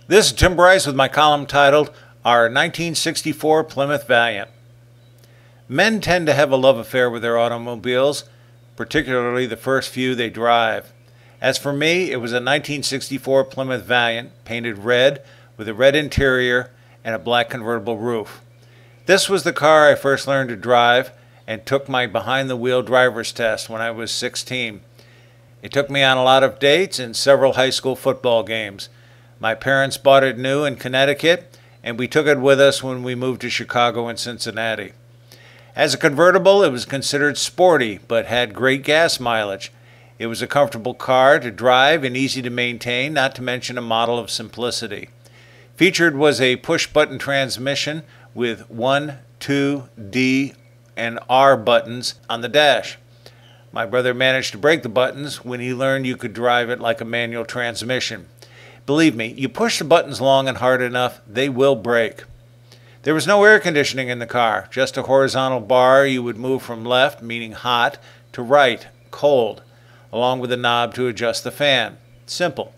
This is Tim Bryce with my column titled, Our 1964 Plymouth Valiant. Men tend to have a love affair with their automobiles, particularly the first few they drive. As for me, it was a 1964 Plymouth Valiant, painted red, with a red interior and a black convertible roof. This was the car I first learned to drive and took my behind-the-wheel driver's test when I was 16. It took me on a lot of dates and several high school football games. My parents bought it new in Connecticut, and we took it with us when we moved to Chicago and Cincinnati. As a convertible, it was considered sporty, but had great gas mileage. It was a comfortable car to drive and easy to maintain, not to mention a model of simplicity. Featured was a push-button transmission with 1, 2, D, and R buttons on the dash. My brother managed to break the buttons when he learned you could drive it like a manual transmission. Believe me, you push the buttons long and hard enough, they will break. There was no air conditioning in the car, just a horizontal bar you would move from left, meaning hot, to right, cold, along with a knob to adjust the fan. Simple.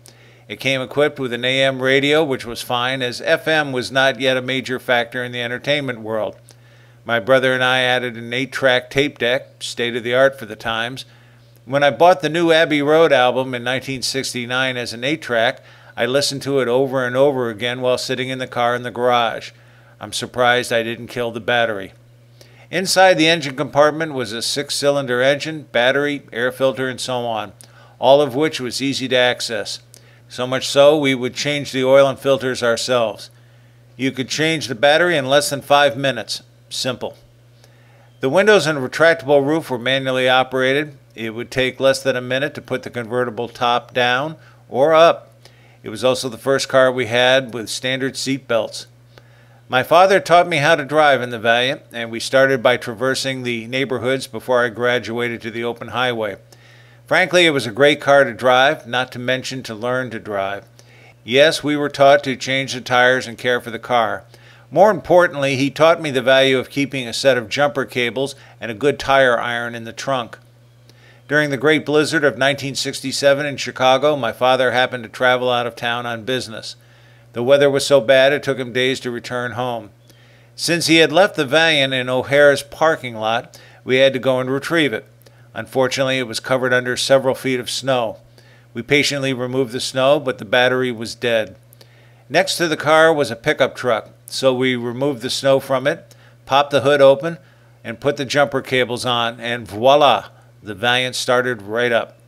It came equipped with an AM radio, which was fine, as FM was not yet a major factor in the entertainment world. My brother and I added an 8-track tape deck, state-of-the-art for the times. When I bought the new Abbey Road album in 1969 as an 8-track, I listened to it over and over again while sitting in the car in the garage. I'm surprised I didn't kill the battery. Inside the engine compartment was a 6-cylinder engine, battery, air filter, and so on, all of which was easy to access. So much so, we would change the oil and filters ourselves. You could change the battery in less than 5 minutes. Simple. The windows and retractable roof were manually operated. It would take less than a minute to put the convertible top down or up. It was also the first car we had with standard seat belts. My father taught me how to drive in the Valiant, and we started by traversing the neighborhoods before I graduated to the open highway. Frankly, it was a great car to drive, not to mention to learn to drive. Yes, we were taught to change the tires and care for the car. More importantly, he taught me the value of keeping a set of jumper cables and a good tire iron in the trunk. During the Great Blizzard of 1967 in Chicago, my father happened to travel out of town on business. The weather was so bad it took him days to return home. Since he had left the Valiant in O'Hare's parking lot, we had to go and retrieve it. Unfortunately, it was covered under several feet of snow. We patiently removed the snow, but the battery was dead. Next to the car was a pickup truck, so we removed the snow from it, popped the hood open, and put the jumper cables on, and voila! The Valiant started right up.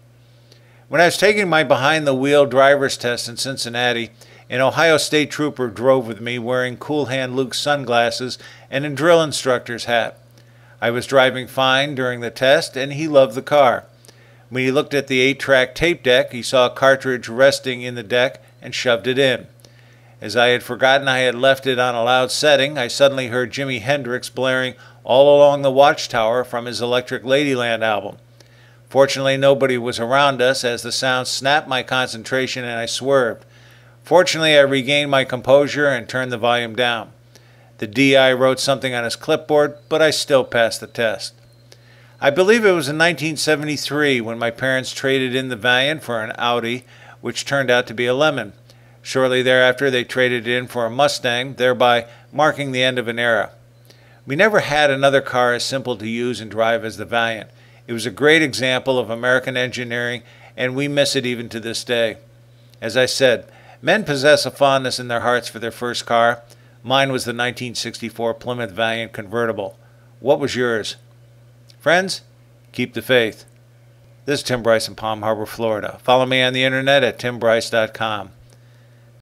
When I was taking my behind-the-wheel driver's test in Cincinnati, an Ohio State trooper drove with me wearing Cool Hand Luke's sunglasses and a drill instructor's hat. I was driving fine during the test, and he loved the car. When he looked at the 8-track tape deck, he saw a cartridge resting in the deck and shoved it in. As I had forgotten I had left it on a loud setting, I suddenly heard Jimi Hendrix blaring All Along the Watchtower from his Electric Ladyland album. Fortunately, nobody was around us as the sound snapped my concentration and I swerved. Fortunately, I regained my composure and turned the volume down. The DI wrote something on his clipboard, but I still passed the test. I believe it was in 1973 when my parents traded in the Valiant for an Audi, which turned out to be a Lemon. Shortly thereafter, they traded it in for a Mustang, thereby marking the end of an era. We never had another car as simple to use and drive as the Valiant. It was a great example of American engineering, and we miss it even to this day. As I said, men possess a fondness in their hearts for their first car. Mine was the 1964 Plymouth Valiant convertible. What was yours? Friends, keep the faith. This is Tim Bryce in Palm Harbor, Florida. Follow me on the internet at timbryce.com.